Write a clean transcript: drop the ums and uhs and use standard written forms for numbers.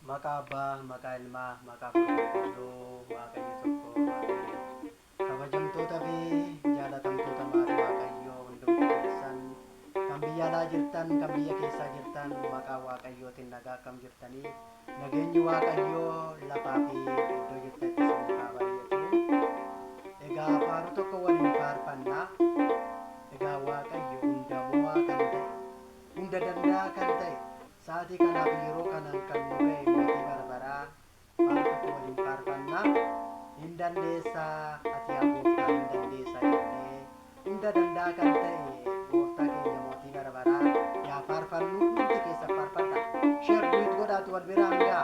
Maqaa Abbaa, maqaa Ilmaa, maqaa Qulqulluu, Waaqayyo tokko Ameen. Kabajamtootaa fi jaalatamtoota maatii Waaqayyoo hundumti keessan kan biyya alaa jirtan, kan biyya keessaa jirtan maqaa Waaqayyootiin nagaa akkam jirtanii nageenyi Waaqayyoo lafaa fi iddoo jirtatti isin haa baay'atu. Egaa faaruu tokko waliin faarfannaa. Egaa Waaqayyo hunda mo'aa kan ta'e, hunda danda'a kan ta'e, sa'aatii kanaaf yeroo kanaan kan nu ga'e mootii barbaraa faaruu tokko waliin faarfannaa. Hin dandeessaa ati yaa gooftaa hin dandeessaa jennee hunda danda'a kan ta'e gooftaa keenya mootii barbaraa yaa faarfannu hundi keessa faarfadha. Sheer duwit godhaatu wal biraan ga'a.